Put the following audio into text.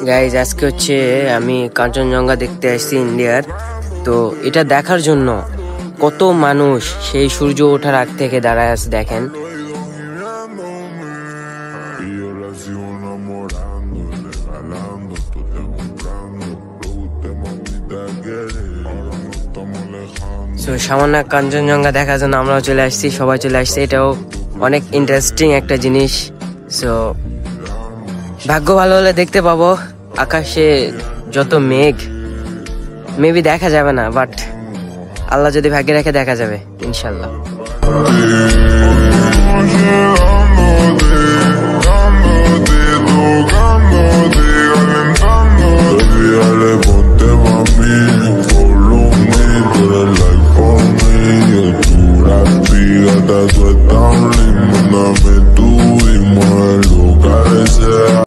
Guys আজকে হচ্ছে আমি কাঞ্চনজঙ্ঘা দেখতে আসছি ইন্ডিয়ার। তো এটা দেখার জন্য কত মানুষ সেই সূর্য ওঠার আগ থেকে দাঁড়ায় আছে দেখেন। তো সামান্য কাঞ্চনজঙ্ঘা দেখার জন্য আমরাও চলে আসছি, সবাই চলে আসছে। এটাও অনেক ইন্টারেস্টিং একটা জিনিস। সো ভাগ্য ভালো হলে দেখতে পাবো। আকাশে যত মেঘ মেবি দেখা যাবে না, বাট আল্লাহ যদি ভাগ্যে রেখে দেখা যাবে ইনশাল্লাহ।